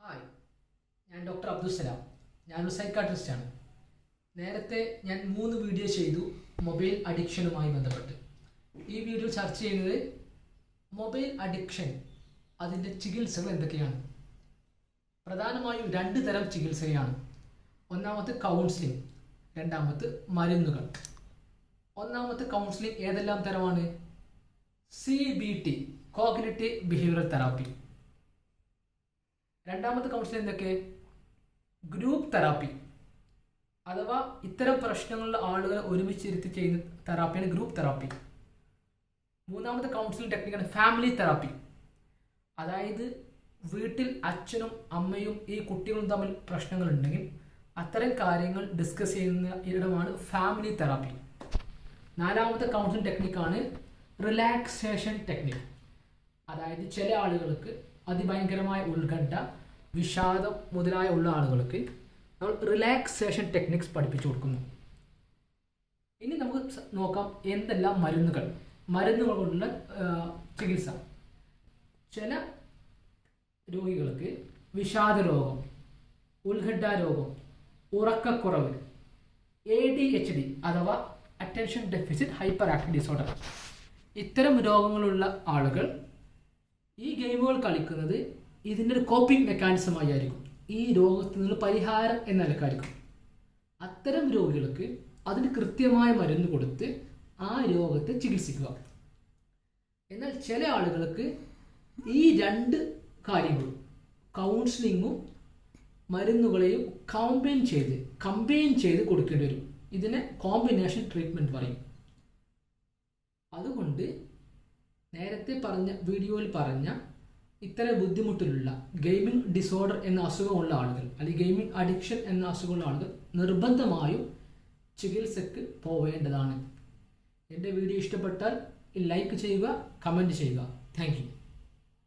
Hi, ഞാൻ doctor Abdussalam. ഞാനൊരു സൈക്കാട്രിസ്റ്റാണ്. നേരത്തെ ഞാൻ 3 വീഡിയോ ചെയ്തു മൊബൈൽ അഡിക്ഷനുമായി ബന്ധപ്പെട്ട്. ഈ വീഡിയോ ചർച്ച ചെയ്യുന്നത് മൊബൈൽ അഡിക്ഷൻ, അതിൻ്റെ ചികിത്സകൾ എന്തൊക്കെയാണ്. പ്രധാനമായും 2 തരം ചികിത്സയാണ്. ഒന്നാമത്തെ കൗൺസിലിംഗ്, രണ്ടാമത്തെ മരുന്നുകൾ. ഒന്നാമത്തെ കൗൺസിലിംഗ് ഏതെല്ലാം തരമാണ്? CBT, cognitive behavioural therapy. രണ്ടാമത്തെ കൗൺസിലിംഗ് എന്തൊക്കെ? ഗ്രൂപ്പ് തെറാപ്പി, അഥവാ ഇത്തരം പ്രശ്നങ്ങളുള്ള ആളുകളെ ഒരുമിച്ചിരുത്തി ചെയ്യുന്ന തെറാപ്പിയാണ് ഗ്രൂപ്പ് തെറാപ്പി. മൂന്നാമത്തെ കൗൺസിലിംഗ് ടെക്നിക്കാണ് ഫാമിലി തെറാപ്പി. അതായത് വീട്ടിൽ അച്ഛനും അമ്മയും ഈ കുട്ടികളും തമ്മിൽ പ്രശ്നങ്ങളുണ്ടെങ്കിൽ അത്തരം കാര്യങ്ങൾ ഡിസ്കസ് ചെയ്യുന്ന ഇടമാണ് ഫാമിലി തെറാപ്പി. നാലാമത്തെ കൗൺസിലിംഗ് ടെക്നിക്കാണ് റിലാക്സേഷൻ ടെക്നിക്. അതായത് ചില ആളുകൾക്ക് അതിഭയങ്കരമായ ഉത്കണ്ഠ, വിഷാദം മുതലായ ഉള്ള ആളുകൾക്ക് നമ്മൾ റിലാക്സേഷൻ ടെക്നിക്സ് പഠിപ്പിച്ചു കൊടുക്കുന്നു. ഇനി നമുക്ക് നോക്കാം എന്തെല്ലാം മരുന്നുകൾ കൊണ്ടുള്ള ചികിത്സ. ചില രോഗികൾക്ക് വിഷാദ രോഗം, ഉത്കണ്ഠ രോഗം, ഉറക്കക്കുറവ്, ADHD അഥവാ attention deficit hyper active disorder, ഇത്തരം രോഗങ്ങളുള്ള ആളുകൾ ഈ ഗെയിമുകൾ കളിക്കുന്നത് ഇതിൻ്റെ ഒരു കോപ്പിംഗ് മെക്കാനിസമായി ആയിരിക്കും. ഈ രോഗത്തിൽ നിന്ന് പരിഹാരം എന്ന നിലക്കായിരിക്കും. അത്തരം രോഗികൾക്ക് അതിന് കൃത്യമായ മരുന്ന് കൊടുത്ത് ആ രോഗത്തെ ചികിത്സിക്കുക. എന്നാൽ ചില ആളുകൾക്ക് ഈ 2 കാര്യങ്ങളും, കൗൺസിലിങ്ങും മരുന്നുകളെയും കമ്പൈൻ ചെയ്ത് കൊടുക്കേണ്ടി വരും. ഇതിനെ കോമ്പിനേഷൻ ട്രീറ്റ്മെൻറ്റ് പറയും. അതുകൊണ്ട് നേരത്തെ വീഡിയോയിൽ പറഞ്ഞ ഇത്തരം ബുദ്ധിമുട്ടിലുള്ള ഗെയിമിംഗ് ഡിസോർഡർ എന്ന അസുഖമുള്ള ആളുകൾ, അല്ലെങ്കിൽ ഗെയിമിംഗ് അഡിക്ഷൻ എന്ന അസുഖമുള്ള ആളുകൾ നിർബന്ധമായും ചികിത്സക്ക് പോവേണ്ടതാണ്. എൻ്റെ വീഡിയോ ഇഷ്ടപ്പെട്ടാൽ ലൈക്ക് ചെയ്യുക, കമൻറ്റ് ചെയ്യുക. Thank you.